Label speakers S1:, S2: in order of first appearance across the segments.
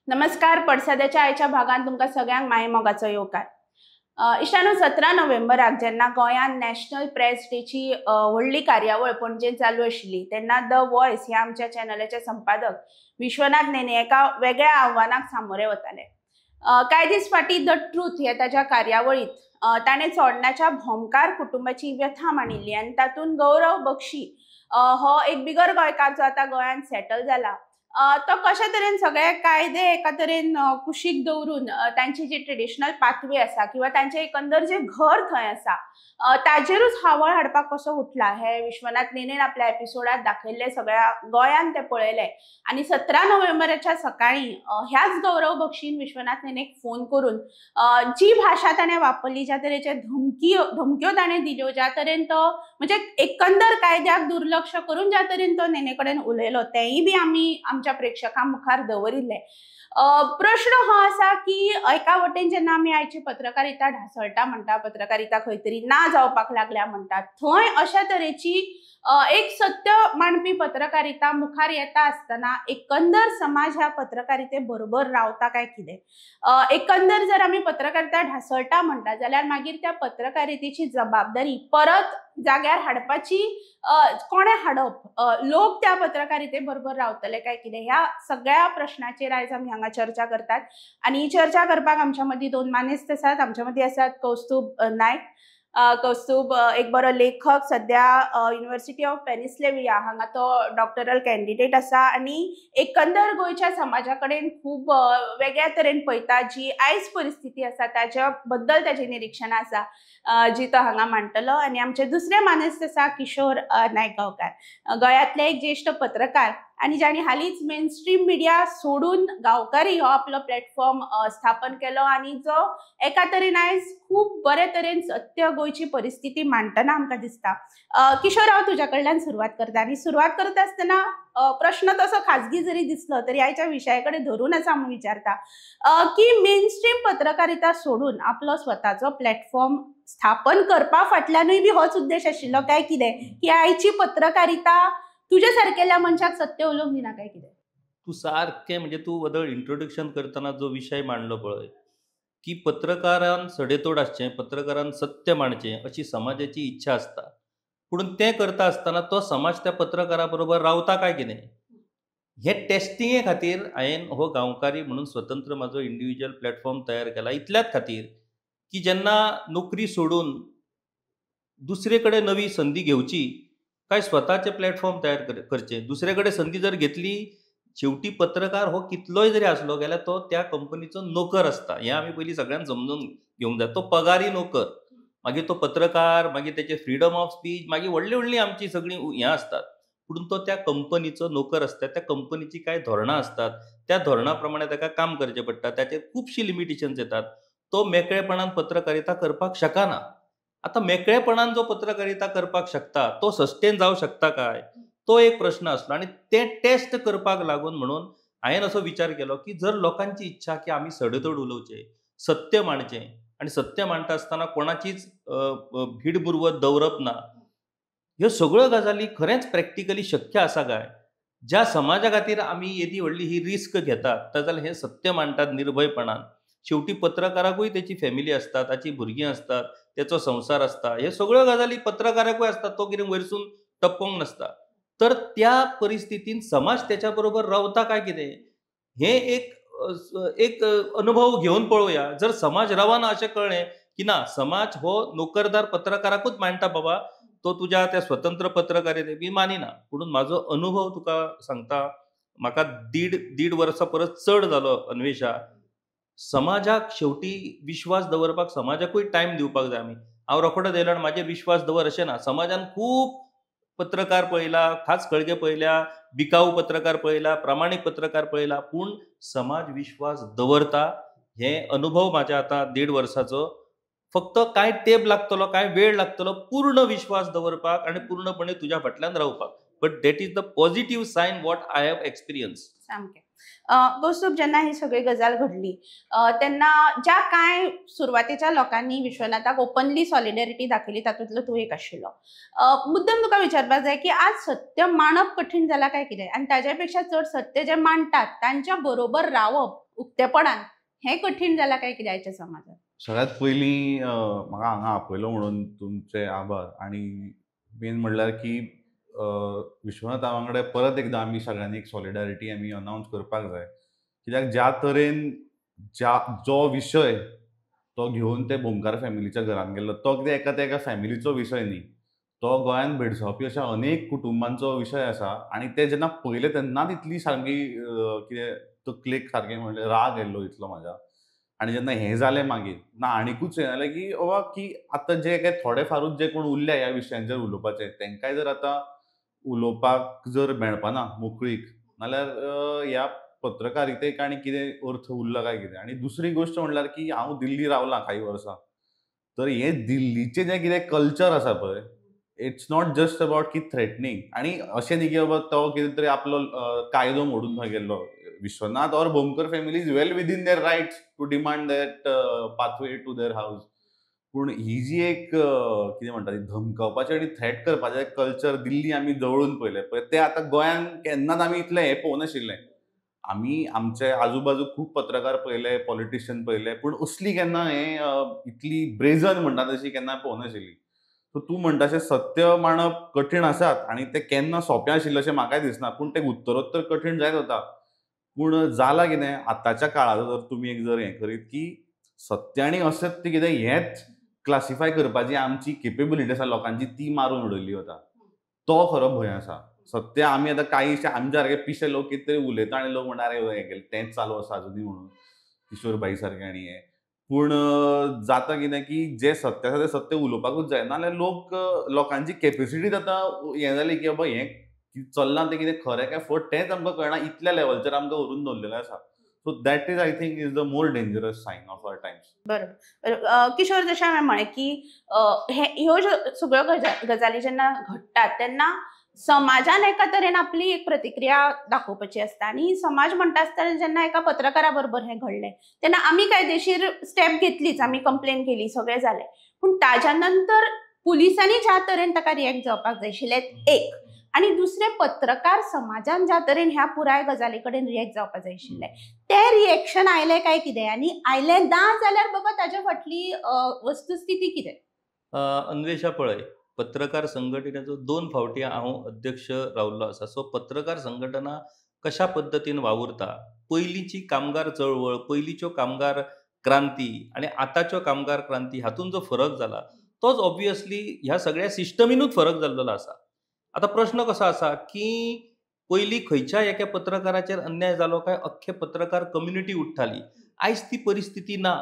S1: नमस्कार. पडसाद्याच्या आयच्या भागात तुमकां सगळ्यांक माये मोगाचो येवकार. इश्टानो 17 नोव्हेंबराक जेन्ना गोंयान नॅशनल प्रेस डेची व्हडली कार्यावळ पणजेन चालू आशिल्ली तेन्ना द वॉयस ह्या आमच्या चॅनलाचे संपादक विश्वनाथ नेने एका वेगळ्या आव्हानाक सामोरे वताले. कांय दीस फाटीं द ट्रूथ ह्या ताच्या कार्यावळींत ताणें चोडणाच्या भोमकार कुटुंबाची व्यथा मांडिल्ली आनी तातूंत गौरव बक्षी हो एक बिगर गोंयकार जो आतां गोंयांत सेटल जाला तो कशा तरेन सगळे कायदे एका तरेन कुशीक दवरून तांची जी ट्रेडिशनल पाथवे आसा किंवा तांचे एकंदर जे घर थंय आसा ताजेरूच हावळ हाडपाक कसो उठला हे विश्वनाथ नेनेन आपल्या एपिसोडात दाखयल्ले सगळ्या गोंयान ते पळयले. आनी 17 नोव्हेंबराच्या सकाळी ह्याच गौरव बक्षीन विश्वनाथ नेनेक फोन करून जी भाषा ताणें वापरली, ज्या तरेचे धमक्यो ताणें दिल्यो, ज्या तरेन तो म्हणजे एकंदर कायद्याक दुर्लक्ष करून ज्या तरेन तो नेने कडेन उलयलो तेंय बी आमी आमच्या प्रेक्षकां मुखार दवरिल्ले. प्रश्न हो आसा की एका वटेन जेन्ना आमी आयची पत्रकारिता ढासळटा म्हणटा, पत्रकारिता खंय तरी ना जावपाक लागल्या म्हणटा, थंय अशा तरेची एक सत्य मांडपी पत्रकारिता मुखार येता आसतना एकंदर समाज ह्या पत्रकारिते बरोबर रावता काय कितें? एकंदर जर आमी पत्रकारिता ढासळटा म्हणटा जाल्यार मागीर त्या पत्रकारितेची जबाबदारी परत जाग्यार हाडपाची कोणे हाडप? लोक त्या पत्रकारिते बरोबर रावतले काय कितें? ह्या सगळ्या प्रश्नाचेर आयज आमी हांगा चर्चा करतात. आनी चर्चा करपाक आमच्या मदीं दोन मानेस्त आसात. आमच्या मदीं आसात कौस्तुभ नायक. कौस्तुभ एक बरो लेखक, सध्या युनिव्हर्सिटी ऑफ पेनिसिल्व्हेनिया हांगा तो डॉक्टरल कॅन्डिडेट आसा आनी एकंदर गोंयच्या समाजा कडेन खूब वेगळ्या तरेन पळयता. जी आयज परिस्थिती आसा ताच्या बद्दल ताचें निरीक्षण आसा जी तो हांगा मांडटलो. आनी आमचे दुसरे मानेस्त आसा किशोर नायक गांवकार, गोंयांतले एक ज्येश्ठ पत्रकार आनी जाणी हालींच मेनस्ट्रीम मिडिया सोडून गांवकारी हो आपलो प्लॅटफॉर्म स्थापन केलो आनी जो एका तरेन आयज खूब बरे तरेन सत्य गोंयची परिस्थिती मांडटना आमकां दिसता. किशोर, हांव तुज्या कडल्यान सुरवात करता आनी सुरवात करता आसतना प्रश्न तसो खाजगी जरी दिसलो तरी आयच्या विशया कडेन धरूनच हांव विचारता की मेनस्ट्रीम पत्रकारिता सोडून आपलो स्वताचो प्लॅटफॉर्म स्थापन करपा फाटल्यानूय बी होच उद्देश आशिल्लो काय कितें? की आयची पत्रकारिता तुझ्या सारकेल्या मनशाक सत्य उलोवंक दिना काय कितें?
S2: तू सारकें म्हणजे तू वदळ इंट्रोडक्शन करतना जो विशय मांडलो पळय की पत्रकारान सडेतोड आसचें, पत्रकारान सत्य मांडचें अशी समाजाची इच्छा आसता. पूण तें करता आसतना तो समाज त्या पत्रकारा बरोबर रावता काय कितें हे टेस्टिंगे खातीर हांवें हो गांवकारी म्हणून स्वतंत्र म्हाजो इंडिव्हिज्युअल प्लॅटफॉर्म तयार केला. इतल्याच खातीर की जेन्ना नोकरी सोडून दुसरे कडेन नवी संदी घेवची काय स्वताचे प्लॅटफॉर्म तयार करचे. दुसरे कडेन संदी जर घेतली, शेवटी पत्रकार हो कितलोय जरी आसलो जाल्यार तो त्या कंपनीचो नोकर आसता. हें आमी पयलीं सगळ्यांक समजून घेवंक जाय. तो पगारी नोकर, मागीर तो पत्रकार, मागीर तेचे फ्रीडम ऑफ स्पीच, मागीर व्हडली व्हडली आमची सगळीं हें आसतात. पूण तो त्या कंपनीचो नोकर आसता. त्या कंपनीची कांय धोरणां आसतात. त्या धोरणा प्रमाणे ताका काम करचें पडटा. ताचेर खुबशी लिमिटेशन्स येतात. तो मेकळेपणान पत्रकारिता करपाक शकना. आतां मेकळेपणान जो पत्रकारिता करपाक शकता तो सस्टेन जावंक शकता काय, तो एक प्रश्न आसलो. आनी तें टेस्ट करपाक लागून म्हणून हांवें असो विचार केलो की जर लोकांची इच्छा की आमी सडेतोड उलोवचें, सत्य मांडचें आनी सत्य मांडटा आसतना कोणाचीच भीड बुरवत दवरप ना, ह्यो सगळ्यो गजाली खरेंच प्रॅक्टिकली शक्य आसा काय? ज्या समाजा खातीर आमी येदी व्हडली ही रिस्क घेतात जाल्यार हें सत्य मांडटात निर्भयपणान. शेवटी पत्रकाराकूय तेची फॅमिली आसता, ताची भुरगीं आसतात, तेचो संवसार आसता. हे सगळ्यो गजाली पत्रकाराकूय आसतात. तो कितें वयरसून टपकोंक नासता. तर त्या परिस्थितीन समाज त्याच्या बरोबर रावता काय कितें हे एक अनुभव घेवन पळोवया. जर समाज रावना अशें कळ्ळें की ना, समाज हो नोकरदार पत्रकाराकूच मांडटा बाबा, तो तुज्या त्या स्वतंत्र पत्रकारितेक बी मानिना. म्हणून म्हाजो अनुभव तुका सांगता. म्हाका दीड वर्सां परस चड जालो अन्वेशा. समाजाक शेवटी विश्वास दवरपाक समाजाकूय टायम दिवपाक जाय आमी. हांव रोखडो येयलो आनी म्हाजेर विश्वास दवर अशें ना. समाजान खूब पत्रकार पळयला, खास कळगे पळयल्या, बिकाऊ पत्रकार पळयला, प्रामाणीक पत्रकार पळयला, पूण समाज विश्वास दवरता हे अनुभव म्हाज्या आतां 1.5 वर्साचो. फक्त कांय तेंप लागतलो, कांय वेळ लागतलो पूर्ण विश्वास दवरपाक आनी पूर्णपणे तुज्या फाटल्यान रावपाक. But that is the positive sign what I have experience.
S1: सामकें. कौस्तुभ, जेन्ना ही सगळी गजाल घडली तेन्ना ज्या कांय सुरवातेच्या लोकांनी विश्वनाथाक ओपनली सॉलिडेरिटी दाखयली तातूंतलो तूं एक आशिल्लो. मुद्दम तुका विचारपाक जाय की आज सत्य मांडप कठीण जाला काय कितें, आनी ताचे पेक्षा चड सत्य जे मांडटात तांच्या बरोबर रावप उक्तेपणान हें कठीण जाला काय कितें आयच्या समाजात?
S3: सगळ्यात पयलीं म्हाका हांगा आपयलो म्हणून तुमचे आभार. आणि मेन म्हणल्यार की विश्वनाथा वांगडा परत एकदा आमी सगळ्यांनी एक सॉलिडारिटी आमी अनावन्स करपाक जाय. कित्याक ज्या तरेन जो विशय तो घेवन ते भोमकार फॅमिलीच्या घरान गेल्लो, तो कितें एका फॅमिलीचो विशय न्ही, तो गोंयांत भेडसावपी अशा अनेक कुटुंबांचो विशय आसा. आनी ते जेन्ना पळयले तेन्नाच इतली सारकी कितें तकलेक सारकें म्हणलें राग येयल्लो इतलो म्हाज्या. आणि जेन्ना हें जालें मागीर ना आनीकूच हें जालें की बाबा की आतां जे काय थोडे फारूच जे कोण उरल्या ह्या विशयांचेर उलोवपाचे, तेंकाय जर आतां उलोवपाक जर मेळपाना मोकळीक, नाल्यार ह्या पत्रकारितेक आनी कितें अर्थ उरला काय कितें. आनी दुसरी गोश्ट म्हणल्यार की हांव दिल्ली रावलां कांय वर्सां, तर हें दिल्लीचें जें कितें कल्चर आसा पळय, इट्स नॉट जस्ट अबावट की थ्रेटनींग. आनी अशें न्ही की बाबा तो कितें तरी आपलो कायदो मोडून थंय गेल्लो. विश्वनाथ और Bhomkar family is well within their rights to demand that pathway to their house. पूण ही जी एक कितें म्हणटा ती धमकावपाचें आनी थ्रेट करपाचें कल्चर दिल्ली आमी जवळून पळयलें पळय, तें आतां गोंयांत केन्नाच आमी इतलें हें पळोवंक नाशिल्लें. आमी आमचे आजूबाजू खूब पत्रकार पळयले, पॉलिटिशियन पळयले, पूण असली केन्ना हें इतली ब्रेझन म्हणटा तशी केन्ना पळोवंक नाशिल्ली. सो तूं म्हणटा तशें सत्य मांडप कठीण आसात आनी तें केन्ना सोंपें आशिल्लें अशें म्हाकाय दिसना. पूण तें उत्तरोत्तर कठीण जायत वता. पूण जालां कितें आतांच्या काळाचो जर तुमी एक जर हें करीत की सत्य आनी असत्य कितें हेंच क्लासिफाय करपाची आमची केपेबिलिटी आसा लोकांची, ती मारून उडयल्ली वता. तो खरो भंय आसा. सत्य आमी आतां कांयशे आमचे सारके पिशे लोक कितें तरी उलयता आनी लोक म्हणटा अरे हें केलें तेंच चालू आसा अजुनूय म्हणून, किशोरबाई सारकें आनी हें. पूण जाता कितें की जें सत्य आसा तें सत्य उलोवपाकूच जाय, नाल्यार लोकांची कॅपेसिटीच आतां हें जाली की बाबा हें चल्लां तें कितें खरें काय फट तेंच आमकां कळना, इतल्या लेवलचेर आमकां व्हरून दवरलेलें आसा. So that is I think is the more dangerous sign of our times.
S1: बरोबर. किशोर, जशें हांवें म्हळें की ह्यो ज्यो सगळ्यो गजाली जेन्ना घडटात तेन्ना समाजान एका तरेन आपली एक प्रतिक्रिया दाखोवपाची आसता. आनी समाज म्हणटा आसतना जेन्ना एका पत्रकारा बरोबर हें घडलें तेन्ना आमी कायदेशीर स्टेप घेतलीच, आमी कंप्लेन केली, सगळें जालें. पूण ताच्या नंतर पुलिसांनी ज्या तरेन ताका रिएक्ट जावपाक जाय आशिल्लें एक, आनी दुसरें पत्रकार समाजान ज्या तरेन ह्या पुराय गजाली कडेन रिएक्ट जावपाक जाय आशिल्लें तें रिएक्शन आयलें काय कितें, आनी आयलें ना जाल्यार बाबा ताच्या फाटली वस्तुस्थिती कितें?
S2: अन्वेषा पळय, पत्रकार संघटनेचो 2 फावटी हांव अध्यक्ष रावल्लो आसा. सो पत्रकार संघटना कशा पद्दतीन वावुरता, पयलींची कामगार चळवळ, पयलींच्यो कामगार क्रांती आनी आतांच्यो कामगार क्रांती हातूंत जो फरक जाला तोच ऑब्वियसली ह्या सगळ्या सिस्टमीनूच फरक जाल्लो आसा. आतां प्रश्न कसो आसा की पयलीं खंयच्याय एका पत्रकाराचेर अन्याय जालो काय अख्खे पत्रकार कम्युनिटी उठ्ठाली. आयज ती परिस्थिती ना.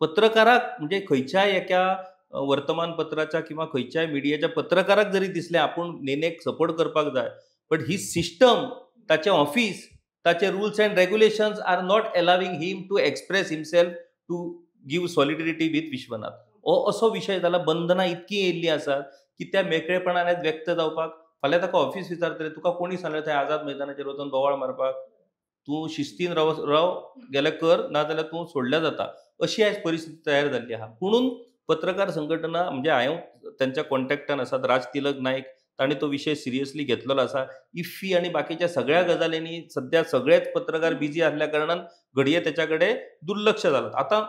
S2: पत्रकाराक म्हणजे खंयच्याय एका वर्तमानपत्राच्या किंवा खंयच्याय मिडियाच्या पत्रकाराक जरी दिसलें आपूण नेनेक सपोर्ट करपाक जाय, बट ही सिस्टम, ताचें ऑफिस, ताचे rules and regulations are not allowing him to express himself to give solidarity with Vishwanath. हो असो विशय जाला. बंधनां इतकी येयल्लीं आसात की त्या मेकळेपणान आयज व्यक्त जावपाक. फाल्यां ताका ऑफिस विचारतले तुका कोणी सांगलें थंय आझाद मैदानाचेर वचून बोवाळ मारपाक? तूं शिस्तीन राव जाल्यार कर, ना जाल्यार तूं सोडल्या जाता. अशी आयज परिस्थिती तयार जाल्ली आहा. पुणून पत्रकार संघटना म्हणजे हांव त्यांच्या कॉन्टॅक्टान आसात. राज तिलक नायक तांणी तो विशय सिरियसली घेतलेलो आसा. इफ्फी आनी बाकीच्या सगळ्या गजालींनी सद्या सगळेच पत्रकार बिजी आसल्या कारणान घडये तेच्या कडेन दुर्लक्ष जालां. आतां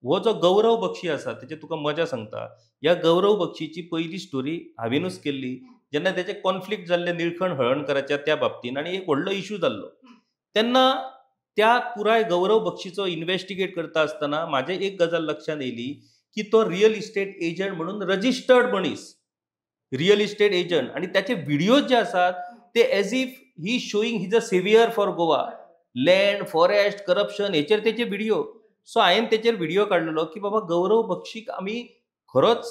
S2: हो जो गौरव बक्षी आसा तेची तुका मजा सांगता. ह्या गौरव बक्षीची पयली स्टोरी हांवेनूच केल्ली जेन्ना तेचे कॉन्फ्लिक्ट जाल्ले निळखण हळर्णकराच्या त्या बाबतीन आनी एक व्हडलो इशू जाल्लो. तेन्ना त्या पुराय गौरव बक्षीचो इन्व्हेस्टिगेट करता आसतना म्हाजे एक गजाल लक्षांत येयली की तो रियल इस्टेट एजंट म्हणून रजिस्टर्ड मनीस, रियल इस्टेट एजंट, आनी त्याचे व्हिडिओज जे आसात ते as if he showing his a saviour for Goa. Land, forest, corruption हेचेर तेचे व्हिडिओ. सो हांवें तेचेर व्हिडिओ काडलेलो की बाबा गौरव बक्षीक आमी खरोच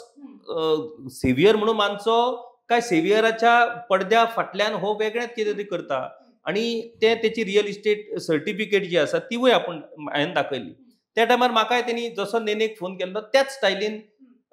S2: सेवियर म्हणून मानचो काय सेवियराच्या पडद्या फाटल्यान हो वेगळेंच कितें तरी करता. आनी तेची रियल इस्टेट सर्टिफिकेट जी आसा तीवूय हांवें दाखयली. त्या टायमार म्हाकाय तेणी जसो नेनेक फोन केल्लो त्याच स्टायलीन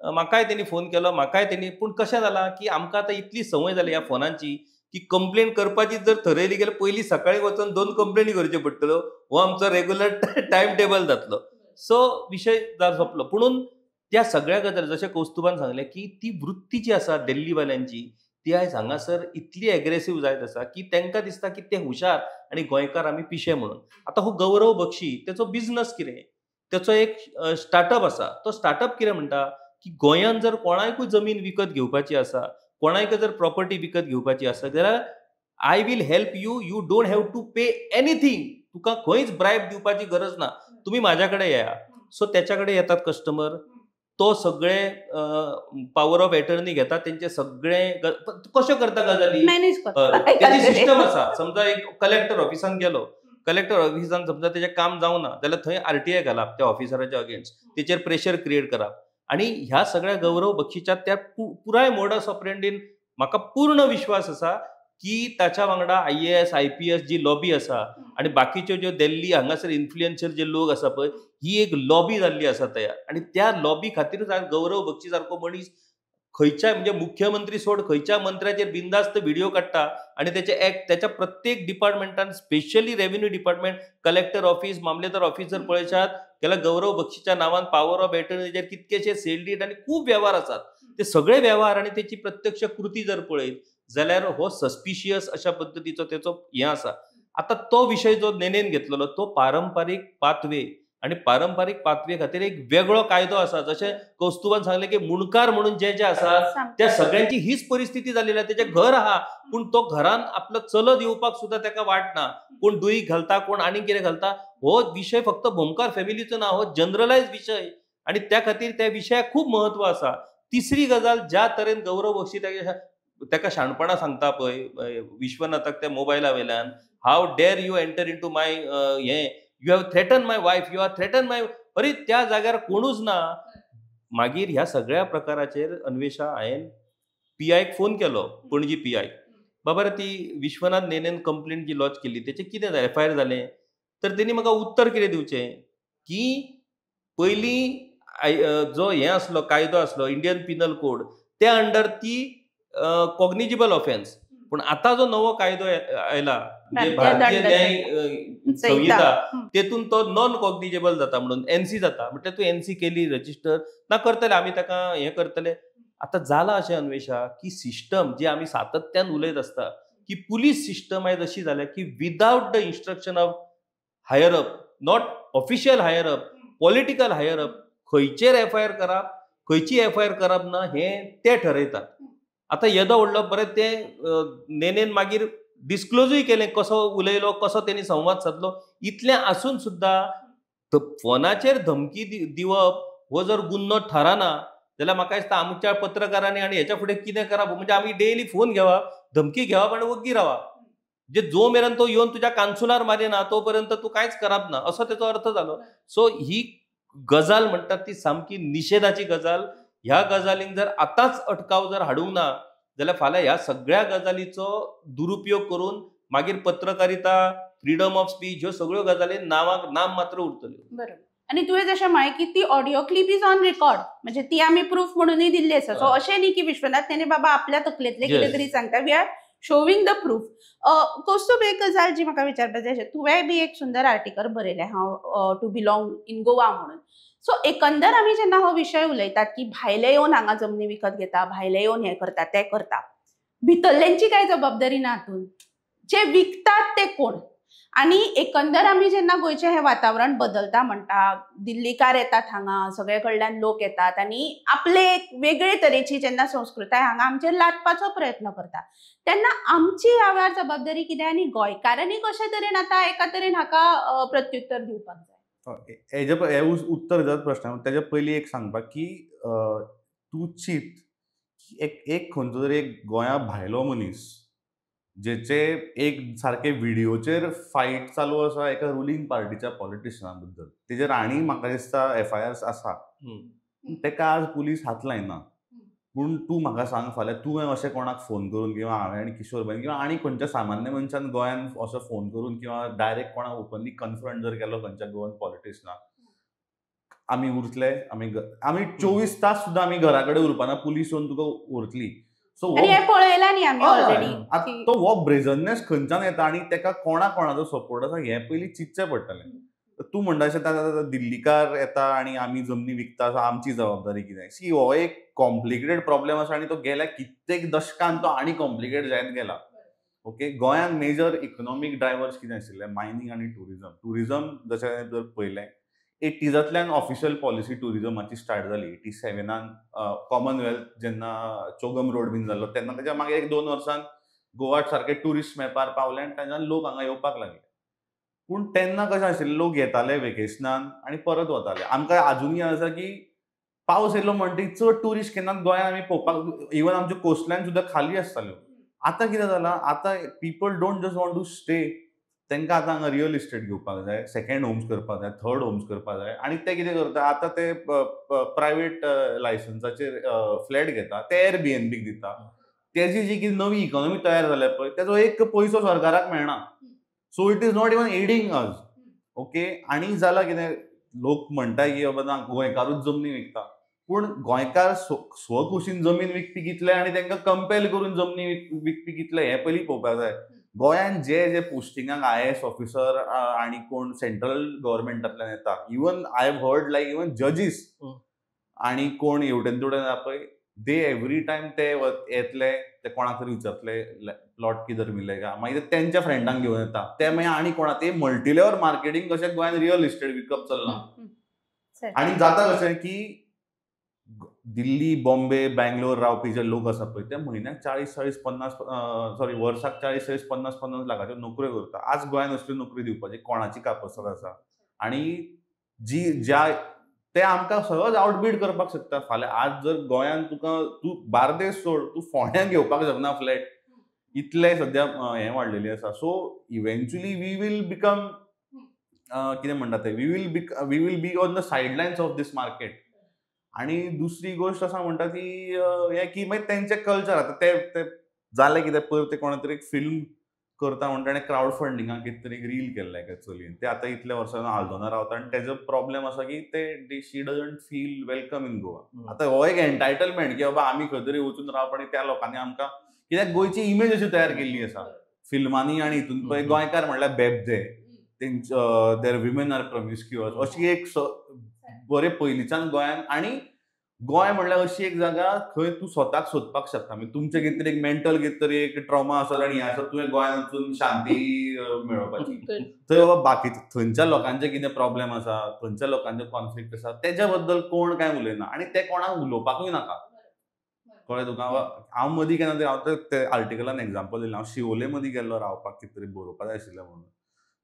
S2: म्हाकाय तेणी फोन केलो, म्हाकाय तेणी. पूण कशें जालां की आमकां आतां इतली संवय जाली ह्या फोनांची की कंप्लेंट करपाची जर ठरयली गेल्यार पयलीं सकाळीं वचून 2 कंप्लेनी करच्यो पडटल्यो, हो आमचो रेग्युलर टायम टेबल जातलो. सो विशय सोंपलो. पुणून त्या सगळ्या गजाली जशें कौस्तुभान सांगलें की ती वृत्ती जी आसा दिल्लीवाल्यांची ती आयज हांगासर इतली एग्रेसीव जायत आसा की तांकां दिसता की ते हुशार आनी गोंयकार आमी पिशे म्हणून. आतां हो गौरव बक्षी तेचो बिझनस कितें? तेचो एक स्टार्टअप आसा. तो स्टार्टअप कितें म्हणटा की गोंयांत जर कोणायकूय जमीन विकत घेवपाची आसा, कोणायकय जर प्रॉपर्टी विकत घेवपाची आसा जाल्यार I will help you. You don't have to pay anything. तुका खंयच ब्रायब दिवपाची गरज ना. तुमी म्हाज्या कडेन येया. सो त्याच्या कडेन येतात कस्टमर. तो सगळे पॉवर ऑफ एटर्नी घेता. तेंचे सगळे कश्यो करता गजाली
S1: मॅनेज
S2: तेची सिस्टम आसा. समजा एक कलेक्टर ऑफिसान गेलो, कलेक्टर ऑफिसान समजा तेजें काम जावना जाल्यार थंय आरटीआय घालप त्या ऑफिसराच्या अगेन्स्ट, तेचेर प्रेशर क्रिएट करप. आणि ह्या सगळ्या गौरव बक्षीच्या त्या पुराय मोडस ऑपरेंडीन म्हाका पूर्ण विश्वास आसा की ताच्या वांगडा IAS, IPS जी लॉबी आसा आणि बाकीच्यो ज्यो दिल्ली हांगासर इन्फ्लुएन्शियल जे लोक आसा पळय, ही एक लॉबी जाल्ली आसा तयार. आणि त्या लॉबी खातीरच आज गौरव बक्षी सारको मनीस खंयच्याय म्हणजे मुख्यमंत्री सोड खंयच्या मंत्र्याचेर बिंदास्त व्हिडिओ काडटा आणि त्याच्या प्रत्येक डिपार्टमेंटान specially revenue department, collector office, mamlatdar office जर पळयशात जाल्यार गौरव बक्षीच्या नांवान पॉवर ऑफ एटर्नीचेर कितकेशे सेल डीड आणि खूप व्यवहार आसात. ते सगळे व्यवहार आणि त्याची प्रत्यक्ष कृती जर पळयत जाल्यार हो सस्पिशियस अशा पद्दतीचो तेचो हें आसा. आता तो विशय जो नेनेन घेतलेलो तो पारंपारीक पाथवे आणि पारंपारीक पाथवे खातीर एक वेगळो कायदो आसा. जशें कौस्तुभान सांगलें की मुणकार म्हणून जे आसात त्या सगळ्यांची हीच परिस्थिती जाल्ली आसा. तेजें घर आहा पूण तो घरान आपलो चलत येवपाक सुद्दां ताका वाटना. कोण दुयीक घालता, कोण आनी कितें घालता. हो विशय फक्त भोमकार फॅमिलीचो ना, हो जनरलायज विशय आणि त्या खातीर त्या विशयाक खूब म्हत्व आसा. तिसरी गजाल ज्या तरेन गौरव बक्षी ताका शाणपणां सांगता पळय विश्वनाथाक त्या मोबायला वयल्यान, how dare you enter into my हें, you have threaten my wife, you have threaten my. अरे त्या जाग्यार कोणूच ना. मागीर ह्या सगळ्या प्रकाराचेर अन्वेषा हांवें PIक फोन केलो, पणजी PI. बाबा रे ती विश्वनाथ नेनेन कंप्लेंट जी लॉन्च केल्ली तेचें कितें जालें, FIR जालें? तर तेणी म्हाका उत्तर कितें दिवचें की पयलीं जो हें आसलो कायदो आसलो इंडियन पिनल कोड त्या अंडर ती कॉग्निजिबल ऑफेन्स. पूण आतां जो नवो कायदो आयला म्हणजे भारतीय न्याय संहिता तेतून तो नॉन कॉग्निजेबल जाता म्हणून NC जाता. म्हटल्यार तूं NC केली रजिस्टर ना करतले आमी ताका हें करतले. आतां जाला अशें अन्वेषा की सिस्टम जी आमी सातत्यान उलयत आसता की पुलीस सिस्टम आयज अशी जाल्या की without the instruction of higher up, not official higher up, political higher up, खंयचेर FIR करप खंयची FIR करप ना हें ते ठरयतात. आतां येदो व्हडलो बरें तें नेनेन मागीर डिस्क्लोजूय केलें कसो उलयलो, कसो तेणी संवाद साधलो. इतलें आसून सुद्दां फोनाचेर धमकी दिवप हो जर गुन्नो ठरना जाल्यार म्हाका दिसता आमच्या पत्रकारांनी आनी हेच्या फुडें कितें करप म्हणजे आमी डेली फोन घेवप, धमकी घेवप आनी वग्गी रावप. म्हणजे जो मेरेन तो येवन तुज्या कांसुलार मारिना तो पर्यंत तूं कांयच करप ना असो तेचो अर्थ जालो. सो ही गजाल म्हणटात ती सामकी निशेधाची गजाल. ह्या गजालींक जर आतांच अटकाव जर हाडूंक ना जाल्यार फाल्यां ह्या सगळ्या गजालीचो दुरुपयोग करून मागीर पत्रकारिता, फ्रीडम ऑफ स्पीच ह्यो सगळ्यो गजाली नाम मात्र उरतल्यो.
S1: बरोबर. आणि तुवें जशें म्हळें की ती audio clip is on record म्हणजे ती आमी प्रूफ म्हणूनय दिल्ली आसा. सो अशें न्ही की विश्वनाथ तेणे बाबा आपल्या तकलेंतलें कितें तरी सांगता. We are showing the proof. Kaustubh एक गजाल जी म्हाका विचारपाची आशिल्ली, तुवें बी एक सुंदर आर्टिकल बरयलें हांव टू बिलॉंग इन गोवा म्हणून. सो एकंदर आमी जेन्ना हो विशय उलयतात की भायले येवन हांगा जमनी विकत घेता, भायले येवन हें करता तें करता, भितरल्यांची कांय जबाबदारी ना हातून. जे विकतात ते कोण? आणि एकंदर आमी जेन्ना गोंयचें हें वातावरण बदलता म्हणटा, दिल्लीकार येतात हांगा, सगळे कडल्यान लोक येतात आणि आपले एक वेगळे तरेची जेन्ना संस्कृताय हांगा आमचेर लादपाचो प्रयत्न करता, तेन्ना आमची ह्या वेळार जबाबदारी कितें आणि गोंयकारांनी कशे तरेन आतां एका तरेन हाका प्रत्युत्तर दिवपाक जाय?
S3: हे उत्तर दितात प्रश्न त्याच्या पयलीं एक सांगपाक की तूं चिंत एक खंयचो तरी एक गोंया भायलो मनीस जेचे एक सारके व्हिडिओचेर फायट चालू आसा एका रुलींग पार्टीच्या पॉलिटिशियना बद्दल, तेजेर आनी म्हाका दिसता FIRs आसा, तेका आज पुलीस हात लायना. पूण तूं म्हाका सांग फाल्यां तुवें अशें कोणाक फोन करून किंवा हांवें आनी किशोरबाईन किंवा आनी खंयच्या सामान्य मनशान गोंयान असो फोन करून किंवा डायरेक्ट कोणाक ओपनली कन्फ्रंट जर केलो खंयच्या गोवन पॉलिटिशियनाक, आमी उरतले, आमी 24 तास सुद्दां आमी घरा कडेन उरपाना, पुलीस येवन तुका व्हरतली. सो
S1: आणि हे पळयला न्ही आमी ऑलरेडी
S3: तो हो ब्रेझननेस खंयच्यान येता आणि तेका कोणाचो सपोर्ट आसा हे पयलीं चिंतचें पडटलें. तूं म्हणटा तशें दिल्लीकार येता आणि आमी जमनी विकता सो आमची जबाबदारी कितें. सी हो एक कॉम्प्लिकेटेड प्रॉब्लेम आसा आणि तो गेल्या कित्येक दशकांत तो आनी कॉम्प्लिकेट जायत गेला. ओके, गोंयांत मेजर इकॉनॉमीक ड्रायव्हर्स कितें आशिल्ले, मायनिंग आनी टुरिझम. टुरिझम जशें जर पळयलें 80s ऑफिशियल पॉलिसी टुरिझमाची स्टार्ट जाली. 87 कॉमनवेल्थ जेन्ना चोगम रोड बीन जाल्लो तेन्ना तेच्या मागीर 1-2 वर्सान गोवा सारके टुरिस्ट मॅपार पावले आनी तेन्ना लोक हांगा येवपाक लागले. पूण तेन्ना कशें आशिल्लें, लोक येताले वेकेशनान आनी परत वताले. आमकां अजुनूय आसा की पावस येयलो म्हणटकीर चड टुरिस्ट केन्नाच गोंयांत आमी पळोवपाक, इवन आमच्यो कोस्टलायन सुद्दां खाली आसताल्यो. आतां कितें जालां, आतां people don't just want to stay. तांकां आतां हांगा रियल इस्टेट घेवपाक जाय, सेकंड होम्स करपाक जाय, थर्ड होम्स करपाक जाय. आनी ते कितें करता, आतां ते प्रायवेट लायसन्साचेर फ्लॅट घेता, ते एअरबीएनबीक दिता. तेजी जी कितें नवी इकॉनॉमी तयार जाल्या पळय, तेजो एक पयसो सरकाराक मेळना. So it is not even adding us. Okay, आनी जालां कितें, लोक म्हणटा की बाबा ना गोंयकारूच जमनी विकता. पूण गोंयकार स्वखुशीन जमीन विकपी कितले आनी तांकां कंपेल करून जमनी विकपी कितले हें पयलीं पळोवपाक जाय. गोंयांत जे पोस्टिंगाक IAS ऑफिसर आनी कोण सेंट्रल गव्हर्मेंटांतल्यान येता, even I have heard like even जजीस आनी कोण हेवटेन तेवटेन येता पळय, दे एवरी टायम ते येतले, ते कोणाक तरी विचारतले प्लॉट किधर मिलेगा, मागीर तेंच्या फ्रेंडांक घेवन येता, ते मागीर आनी कोणा ते मल्टी लेवल मार्केटिंग कशें गोंयांत रियल इस्टेट विकप चल्लां. आनी जाता कशें की दिल्ली, बॉम्बे, बँगलोर रावपी जे लोक आसा पळय, ते म्हयन्याक 40-40, 50 वर्साक 40-40, 50-50 लाखाच्यो नोकऱ्यो करता. आज गोंयांत असल्यो नोकऱ्यो दिवपाची कोणाची कापासीटी आसा? आनी ज्या ते आमकां सहज आउटबीड करपाक शकता. फाल्यां आज जर गोंयांत तूं बार्देस सोड, तूं फोंड्यां घेवपाक शकना फ्लॅट. इतले सद्या हें वाडलेली आसा. So eventually we will become कितें म्हणटा ते, we will be on the sidelines of this market. आनी दुसरी गोश्ट आसा म्हणटा ती हें की मागीर तेंचें कल्चर आतां ते जालें कितें, पयर ते कोणा तरी एक फिल्म करता म्हणटा ताणें क्रावड फंडिंगाक कितें तरी एक रील केल्लें एका चलयेन. ते आतां इतल्या वर्सां आल्दोना रावता आनी तेजो प्रॉब्लेम आसा की ते she doesn't feel welcome in Goa. आतां हो एक एन्टायटलमेंट की बाबा आमी खंय तरी वचून रावप आनी त्या लोकांनी आमकां, कित्याक गोंयची इमेज अशी तयार केल्ली आसा फिल्मांनी आनी हितून पळय. गोंयकार म्हणल्यार बेबदे, देर विमेन आर प्रॉमिस्क्युअस, अशी एक बरे पयलींच्यान गोंयांत. आनी गोंय म्हणल्यार अशी एक जागा खंय तूं स्वताक सोदपाक शकता. म्हणजे तुमचें कितें तरी एक मेंटल कितें तरी एक ट्रॉमा आसत आनी हें आसत, तुवें गोंयांत वचून शांती मेळोवपाची. थंय बाबा बाकीच्या थंयच्या लोकांचे कितें प्रॉब्लेम आसा, थंयच्या लोकांचे कॉन्फ्लिक्ट आसा, तेज्या बद्दल कोण कांय उलयना आनी ते कोणाक उलोवपाकूय नाका. कळ्ळें तुका? हांव मदीं केन्ना तरी, हांव ते आर्टिकलान एग्जांपल दिलें, हांव शिवोले मदीं गेल्लो रावपाक, कितें तरी बरोवपाक जाय आशिल्लें म्हणून.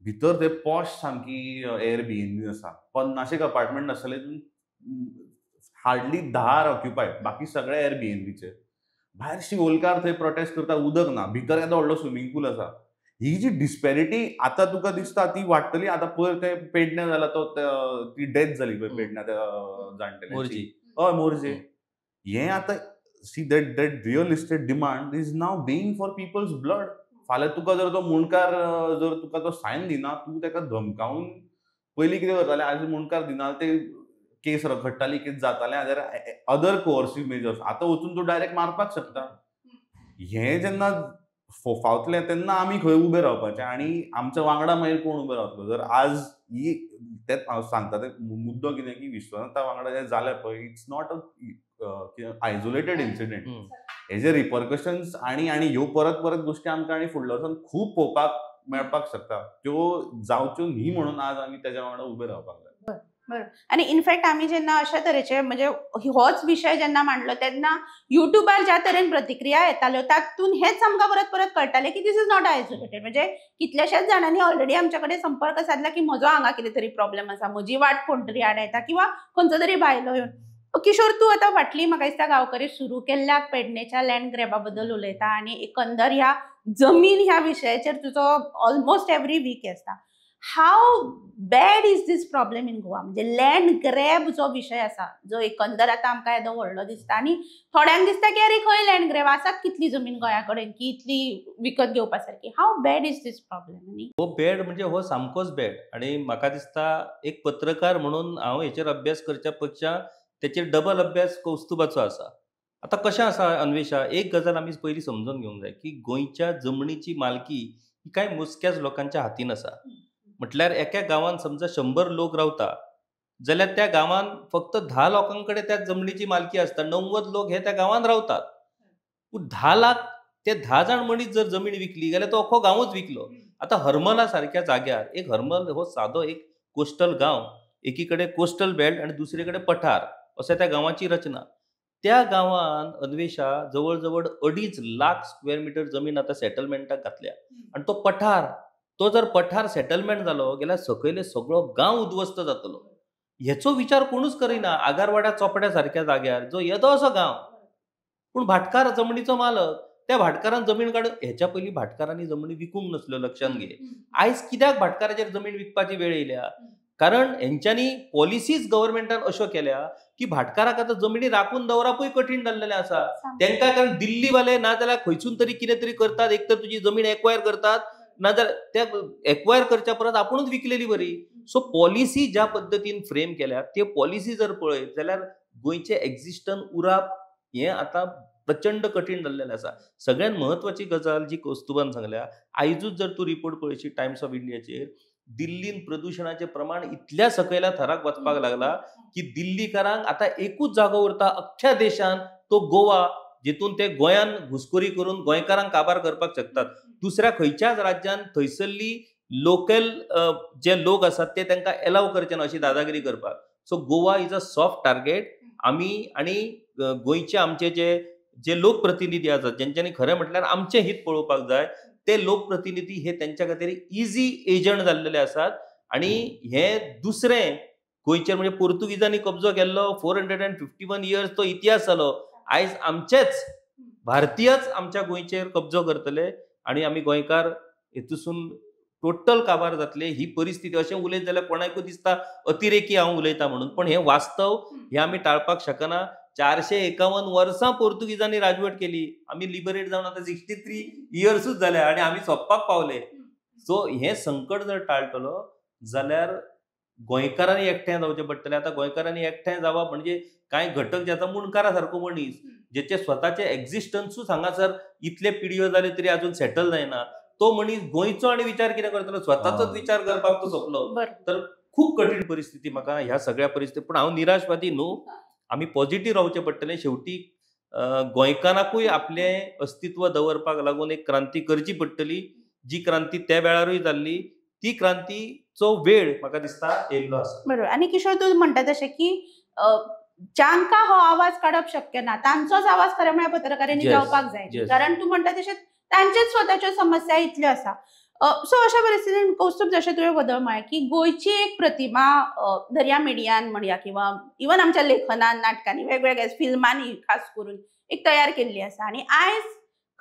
S3: भितर ते पॉश सामकी एअरबीएनबी आसा, 50 अपार्टमेंट आसतले, हार्डली 10 ऑक्युपायड, बाकी सगळे एअरबीएनबीचे. भायर शिवोलकार थंय प्रोटेस्ट करता, उदक ना, भितर येदो व्हडलो स्विमींग पूल आसा. ही जी डिस्पॅरिटी आतां तुका दिसता ती वाडटली. आतां पयर ते पेडण्या जाला ती डेथ जाली पळय पेडण्या त्या जाणटेल्याची, हय मोर्जे. हें आतां see that real estate demand is now being for peoples blood. फाल्यां तुका जर तो मुणकार जर तुका तो सायन दिना, तूं ताका धमकावन, पयलीं कितें करताले, आज मुणकार दिना ते केस रखडटाली, कितें जातालें, अदर कोअर्सिव्ह मेजर्स. आतां वचून तूं डायरेक्ट मारपाक शकता. हें जेन्ना फावतलें तेन्ना आमी खंय उबे रावपाचें आनी आमच्या वांगडा मागीर कोण उबे रावतलो. जर आज ही तेच हांव सांगता, ते मुद्दो कितें की विश्वनाथा वांगडा जें जालें पळय, इट्स नॉट आयसोलेटेड इन्सिडेंट. हेजे रिपरकशन्स आनी ह्यो परत परत गोश्टी आमकां आनी फुडल्या वर्सान खूब पळोवपाक मेळपाक शकता. त्यो जावच्यो न्ही म्हणून आज आमी तेज्या वांगडा उबे रावपाक जाय.
S1: बरोबर. आणि इनफॅक्ट आम्ही जेन्ना अशा तरेचे म्हणजे होच विषय जेन्ना मांडलो तेन्ना युट्यूबार ज्या तरेन प्रतिक्रिया येताल्यो तातूंत हेच आमकां परत परत कळटालें की दीस इज नॉट आयसोलेटेड. म्हणजे कितल्याशाच जाणांनी ऑलरेडी आमच्या कडेन संपर्क साधला की म्हजो हांगा कितें तरी प्रॉब्लेम आसा, म्हजी वाट कोण तरी आडायता किंवा खंयचो तरी भायलो येवन. किशोर, तूं आतां फाटली म्हाका दिसता गांवकरी सुरू केल्ल्या पेडणेच्या लँड ग्रॅबा बद्दल उलयता आनी एकंदर ह्या जमीन ह्या विशयाचेर तुजो ऑलमोस्ट एवरी वीक आसता. How bad is this problem in Goa? म्हणजे लँड ग्रॅब जो विशय आसा, जो एकंदर आतां आमकां येदो व्हडलो दिसता आनी थोड्यांक दिसता की अरे खंय लँड ग्रॅब आसात कितली जमीन गोंया कडेन की इतली विकत घेवपा सारकी. हाव बॅड इज दीस प्रॉब्लेम?
S2: हो बॅड म्हणजे हो सामकोच बॅड. आणि म्हाका दिसता एक पत्रकार म्हणून हांव हेचेर अभ्यास करच्या पेक्षा तेचेर डबल अभ्यास कौस्तुभाचो आसा. आता कशें आसा अन्वेषा, एक गजाल आमी पयलीं समजून घेवंक जाय, की गोंयच्या जमनीची मालकी ही कांय मोजक्याच लोकांच्या हातीन आसा. म्हटल्यार एका गांवांत समजा 100 लोक रावता, जाल्यार त्या गांवांत फक्त 10 लोकां कडेन त्या जमनीची मालकी आसता. 90 लोक हे त्या गांवांत रावतात. पूण 10 लाख ते 10 जाण मनीस जर जमीन विकली जाल्यार तो अख्खो गांवूच विकलो. आतां हरमला सारक्या जाग्यार, एक हरमल हो सादो एक कोस्टल गांव, एकीकडे कोस्टल बेल्ट आनी दुसरे कडेन पठार, अशें त्या गांवाची रचना. त्या गांवांत अन्वेषा जवळ जवळ 2.5 लाख स्क्वेअर मिटर जमीन आतां सेटलमेंटाक घातल्या. आनी तो पठार, तो जर पठार सेटलमेंट जालो जाल्यार सकयले सगळो गांव उद्ध्वस्त जातलो. हेचो विचार कोणूच करिना. आगारवाड्या चोपड्या सारक्या जाग्यार जो येदोसो गांव, पूण भाटकार जमनीचो मालक, त्या भाटकारान जमीन काडून, हेच्या पयलीं भाटकारांनी जमनी विकूंक नासल्यो, लक्षांत घे. आयज कित्याक भाटकाराचेर जमीन विकपाची वेळ येयल्या? कारण हेंच्यांनी पॉलिसीज गव्हर्नमेंटान अश्यो केल्या की भाटकाराक आतां जमनी राखून दवरपूय कठीण जाल्लेलें आसा. तांकां कारण दिल्लीवाले नाजाल्यार खंयसून तरी कितें तरी करतात, एक तर तुजी जमीन एक्वायर करतात, नाजाल्यार त्या एक्वायर करच्या परस आपुणूच विकलेली बरी. सो पॉलिसी ज्या पद्दतीन फ्रेम केल्या, त्यो पॉलिसी जर पळयत जाल्यार गोंयचें एक्झिस्टन्स उरप हें आतां प्रचंड कठीण जाल्लेलें आसा. सगळ्यांत म्हत्वाची गजाल जी कौस्तुभान सांगल्या, आयजूच जर तूं रिपोर्ट पळयशी टायम्स ऑफ इंडियाचेर, दिल्लीन प्रदुशणाचें प्रमाण इतल्या सकयल्या थराक वचपाक लागला की दिल्लीकारांक आतां एकूच जागो उरता अख्ख्या देशांत, तो गोवा, जितून ते गोंयान घुसखोरी करून गोंयकारांक काबार करपाक शकतात. दुसऱ्या खंयच्याच राज्यांत थंयसरली लोकल जे लोक आसात ते तांकां एलाव करचे ना अशी दादागिरी करपाक. So Goa is a soft target. आमी आनी गोंयचे आमचे जे लोकप्रतिनिधी आसात, जेंच्यांनी खरें म्हटल्यार आमचें हित पळोवपाक जाय, ते लोकप्रतिनिधी हे तेंच्या खातीर इजी एजंट जाल्लेले आसात. आनी हे दुसरें गोंयचेर म्हणजे पोर्तुगीजांनी कब्जो केल्लो 451 इयर्स तो इतिहास जालो. आयज आमचेच भारतीयच आमच्या गोंयचेर कब्जो करतले आनी आमी गोंयकार हेतूसून टोटल काबार जातले. ही परिस्थिती, अशें उलयत जाल्यार कोणाकूय दिसता अतिरेकी हांव उलयतां म्हणून, पण हें वास्तव, हें आमी टाळपाक शकना. 451 वर्सां पोर्तुगीजांनी राजवट केली. आमी लिबरेट जावन आतां 63 इयर्सूच जाल्या आनी आमी सोंपपाक पावले. सो हें संकट जर टाळटलो जाल्यार गोंयकारांनी एकठांय जावचें पडटलें. आतां गोंयकारांनी एकठांय जावप म्हणजे कांय घटक जे आसा, मुणकारा सारको मनीस, जेचे स्वताचे एक्झिस्टन्सूच हांगासर इतले पिढयो जाले तरी अजून सेटल जायना, तो मनीस गोंयचो आनी विचार कितें करतलो? स्वताचोच विचार करपाक तो सोंपलो. तर खूब कठीण परिस्थिती म्हाका ह्या सगळ्या परिस्थितीत. पूण हांव निराशवादी न्हू, आमी पॉझिटिव्ह रावचें पडटलें. शेवटी गोंयकारांकूय आपलें अस्तित्व दवरपाक लागून एक क्रांती करची पडटली. जी क्रांती त्या वेळारूय जाल्ली, ती क्रांतीचो वेळ म्हाका दिसता येयल्लो आसा.
S1: बरोबर. आनी किशोर, तूं म्हणटा तशें की जांकां हो आवाज काडप शक्य ना, तांचोच आवाज खरें म्हळ्यार पत्रकारांनी घेवपाक जाय. कारण तूं म्हणटा तशें तांचेच स्वताच्यो समस्या इतल्यो आसा. सो अशा परिस्थितीन कौस्तुभ, जशें तुवें बदल म्हळें की गोंयची एक प्रतिमा दर्या मिडियान म्हणया किंवा इवन आमच्या लेखनान, नाटकांनी, वेगवेगळ्या फिल्मांनी खास करून एक तयार केल्ली आसा. आनी आयज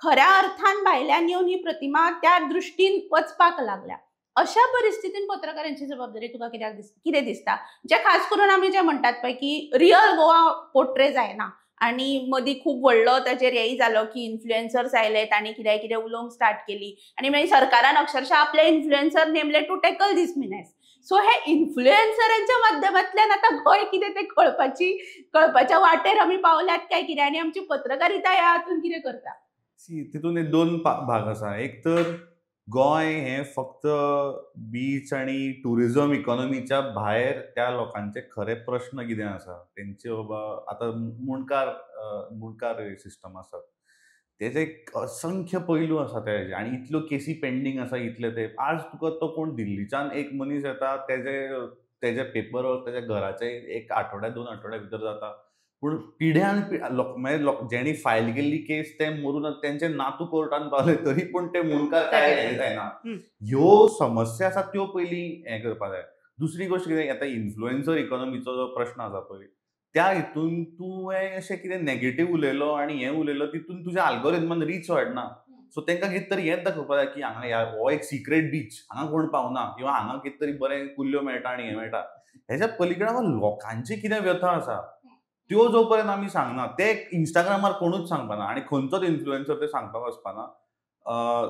S1: खऱ्या अर्थान भायल्यान येवन ही प्रतिमा त्या दृश्टीन वचपाक लागल्या. अशा परिस्थितीन पत्रकारांची जबाबदारी तुका कितें दिसता? जे खास करून आमी जे म्हणटात पळय की रियल गोवा पोर्ट्रे जायना, आनी मदीं खूब व्हडलो ताचेर हेय जालो की इन्फ्लुएन्सर्स आयलेत आनी कितें कितें उलोवंक स्टार्ट केली, आनी मागीर सरकारान अक्षरशः आपले इन्फ्लुएन्सर नेमले टू टॅकल दीस मिनेस. सो हे इन्फ्लुएन्सरांच्या माध्यमांतल्यान आतां गोंय कितें तें कळपाच्या वाटेर आमी पावल्यात काय कितें, आनी आमची पत्रकारिता ह्या हातून कितें करता?
S3: तितून हे दोन भाग आसा. एक तर गोंय हें फक्त बीच आणि टुरिझम इकॉनॉमीच्या भायर त्या लोकांचे खरे प्रश्न कितें आसा, तेंचे बाबा आतां मुणकार सिस्टम आसात, तेजे असंख्य पैलू आसा तेजे, आनी इतल्यो केसी पेंडींग आसा इतले ते. आज तुका तो कोण दिल्लीच्यान एक मनीस येता, तेजे पेपर वर्क तेज्या घराचे 1 आठवड्या 2 आठवड्या भितर जाता. पूण पिढ्यान जेणी फायल केल्ली केस ते मरून तेंचे नातू कोर्टान पावले तरी पूण ते मुणकार काय हें जायना. ह्यो समस्या आसा त्यो पयलीं हें करपाक जाय. दुसरी गोश्ट कितें, आतां इन्फ्लुएन्सर इकॉनॉमीचो जो प्रश्न आसा पळय, त्या हितून तुवें अशें कितें नेगेटीव उलयलो आनी हें उलयलो, तितून तुज्या अल्गोरिथमान रीच वाडना. सो तांकां कितें तरी हेंच दाखोवपाक जाय की हांगा हो एक सिक्रेट बीच, हांगा कोण पावना, किंवा हांगा कितें तरी बरें कुल्ल्यो मेळटा आनी हें मेळटा. हेच्या पलीकडे लोकांची कितें व्यथा आसा त्यो जो पर्यंत आमी सांगना, ते इंस्टाग्रामार कोणूच सांगपाना आनी खंयचोच इन्फ्लुएन्सर ते सांगपाक वचपाना.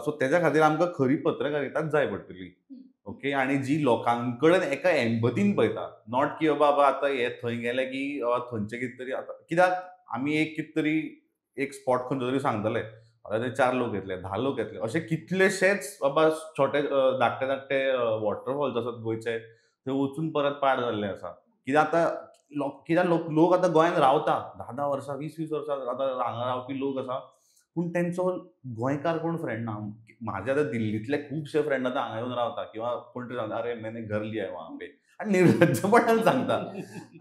S3: सो तेज्या खातीर आमकां खरी पत्रकारिताच जाय पडटली. ओके. आनी जी लोकांकडेन एका एम्पथीन पळयता, नॉट की बाबा आतां हे थंय गेले की थंयचे कितें तरी. कित्याक आमी एक कितें तरी एक स्पॉट खंयचो तरी सांगतले, ते 4 लोक येतले, 10 लोक येतले, अशे कितलेशेच बाबा छोटे धाकटे धाकटे वॉटरफॉल्स आसात गोंयचे, थंय वचून परत पाड जाल्ले आसा. कित्याक लोक आतां गोंयांत रावता 10-10 वर्सां, 20-20 वर्सां आतां हांगा रावपी लोक आसा, पूण तेंचो गोंयकार कोण फ्रेंड ना. म्हाजे आतां दिल्लींतले खुबशे फ्रेंड आतां हांगा येवन रावता किंवा कोण तरी सांगता, "अरे मैंने घर लिया है वहाँ पे." आनी निर्लज्जपणान सांगता.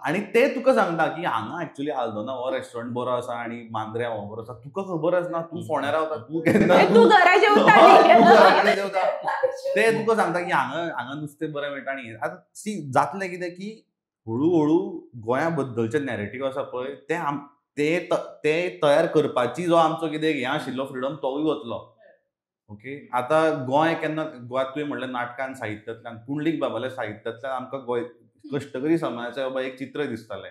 S3: आनी ते तुका सांगता की हांगा एक्चुअली आल्दोना हो रेस्टॉरंट बरो आसा आनी मांद्र्या हो बरो आसा. तुका खबरच ना, तू फोंड्या रावता, तू केन्ना
S1: तू घरा जेवता
S3: तू
S1: न्ही.
S3: घरा कडेन जेवता. ते तुका सांगता की हांगा नुस्तें बरें मेळटा आनी आतां सी जातलें कितें की हळू गोंया बद्दलचें नॅरेटिव्ह आसा पळय ते तयार करपाची जो आमचो कितें हें आशिल्लो फ्रिडम तोवूय वतलो. ओके. आतां गोंय केन्ना गोंयांत तुवें म्हणलें नाटकान साहित्यांतल्यान पुंडलीक बाबाल्या साहित्यांतल्यान आमकां कश्टकरी समाजाचें बाबा एक चित्र दिसतालें.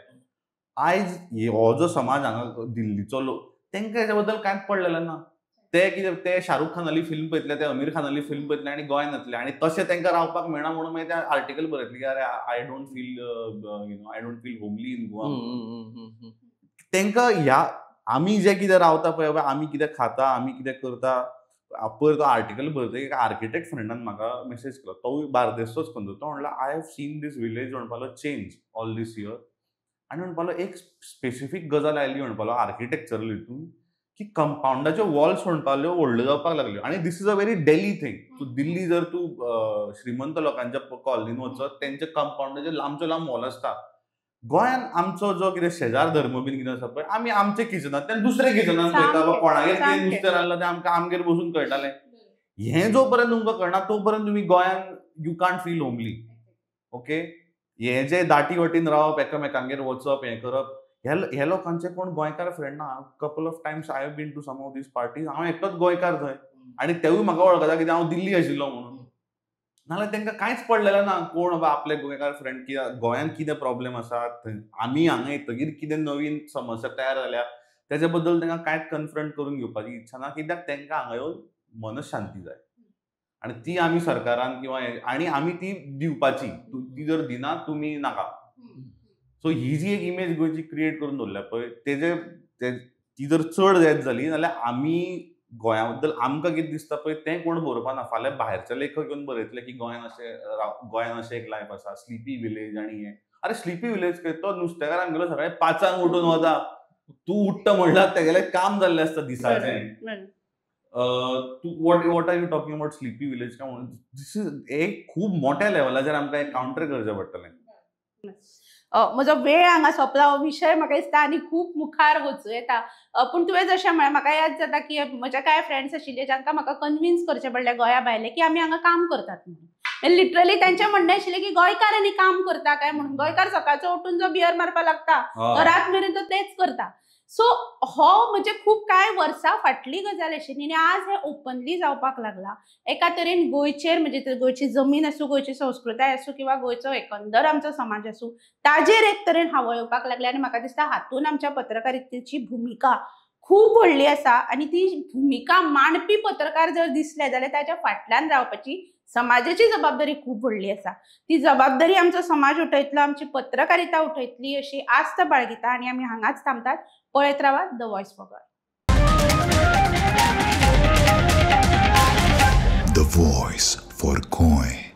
S3: आयज हो जो समाज हांगा दिल्लीचो लोक तेंकां हेच्या बद्दल कांयच पडलेलें ना. ते शाहरुख खानाली फिल्म पळयतले, ते आमीर खानाली फिल्म पळयतले आनी गोंयांत येतले आनी तशें तेंकां रावपाक मेळना म्हणून मागीर ते आर्टिकल बरयतले की अरे I don't feel homely in Goa. तेंकां आमी जे कितें रावता पळय बाबा, आमी कितें खाता, आमी कितें करता, पयर तो आर्टिकल बरयता एक आर्किटेक्ट फ्रेंडान म्हाका मेसेज केलो, तोवूय बार्देसचोच खंयचो. तो म्हणला, "I have seen this village म्हणपालो चेंज ऑल दीस इयर." आनी म्हणपालो एक स्पेसिफीक गजाल आयली म्हणपालो आर्किटेक्चरल हितून की कंपाउंडाच्यो वॉल्स म्हणपाल्यो व्हडल्यो जावपाक लागल्यो आनी this is a very daily thing. So Delhi जर तूं श्रीमंत लोकांच्या कॉलनीन वचत, तेंचे कंपाउंडाचे लांबच्यो लांब वॉल आसता. गोंयांत आमचो जो कितें शेजार धर्म बीन कितें आसा पळय, आमी आमच्या किचनांतल्यान दुसऱ्या किचनांत पळयता, बाबा कोणागेर कितें नुस्तें रांदलां तें आमकां आमगेर बसून कळटालें. हें जो पर्यंत तुमकां कळना तो पर्यंत तुमी गोंयांत you can't feel homely. Okay. हे जे दाटी वटेन रावप, एकामेकांगेर वचप, हें करप, हे लोकांचे कोण गोंयकार फ्रेंड ना. Couple of times I have been to some of these parties. हांव एकटोच गोंयकार थंय आनी तेवूय म्हाका वळखता कित्याक हांव दिल्ली आशिल्लो म्हणून. नाजाल्यार तेंकां कांयच पडलेलें ना कोण बाबा आपले गोंयकार फ्रेंड गोंयांत कितें प्रॉब्लेम आसात, आमी हांगा येतकीर कितें नवीन समस्या तयार जाल्या तेजे बद्दल तेंकां कांयच कन्फ्रंट करून घेवपाची इच्छा ना. कित्याक तेंकां हांगा येवन मनशांती जाय आनी ती आमी सरकारान किंवा आनी आमी ती दिवपाची. ती जर दिना तुमी नाका. सो ही जी एक इमेज गोंयची क्रिएट करून दवरल्या पळय ती जर चड जायत जाली जाल्यार आमी गोंया बद्दल आमकां कितें दिसता पळय तें कोण बरोवपाना. फाल्यां भायरचे लेखक येवन बरयतले की गोंयांत अशें एक लायफ आसा, स्लिपी विलेज आनी हें. अरे स्लिपी विलेज खंय, तो नुस्तेकारांगेलो सकाळीं 5 उठून वता, तूं उठ्ठा म्हणल्यार तेगेलें काम जाल्लें आसता दिसाचें. What are you talking about sleepy village काय म्हणून दिस इज एक खूब मोठ्या लेवलाचेर आमकां एक कावंटर करचें पडटलें.
S1: म्हजो वेळ हांगा सोंपला. हो विशय म्हाका दिसता आनी खूब मुखार वचूं येता. पूण तुवें जशें म्हळें म्हाका याद जाता की म्हजे कांय फ्रेंड्स आशिल्ले जांकां म्हाका कन्विन्स करचें पडलें गोंया भायले की आमी हांगा काम करतात म्हणून. लिटरली तांचें म्हणणें आशिल्लें की गोंयकारांनी काम करता काय म्हणून. गोंयकार सकाळचो उठून जो बियर मारपाक लागता तो रात मेरेन तो तेच करता. सो हो म्हणजे खूब कांय वर्सां फाटली गजाल आशिल्ली आनी आज हें ओपनली जावपाक लागला. एका तरेन गोंयचेर म्हणजे गोंयची जमीन आसूं, गोंयची संस्कृताय आसूं किंवा गोंयचो एकंदर आमचो समाज आसूं ताजेर एक तरेन हावळ येवपाक लागले आनी म्हाका दिसता हातून आमच्या पत्रकारितेची भुमिका खूब व्हडली आसा आनी ती भुमिका मांडपी पत्रकार जर दिसले जाल्यार ताच्या फाटल्यान रावपाची समाजाची जबाबदारी खूब व्हडली आसा. ती जबाबदारी आमचो समाज उठयतलो, आमची पत्रकारिता उठयतली अशी आस्त बाळगिता आनी आमी हांगाच थांबतात. पळयत रावात the voice for Goa.
S4: The Voice for Goy.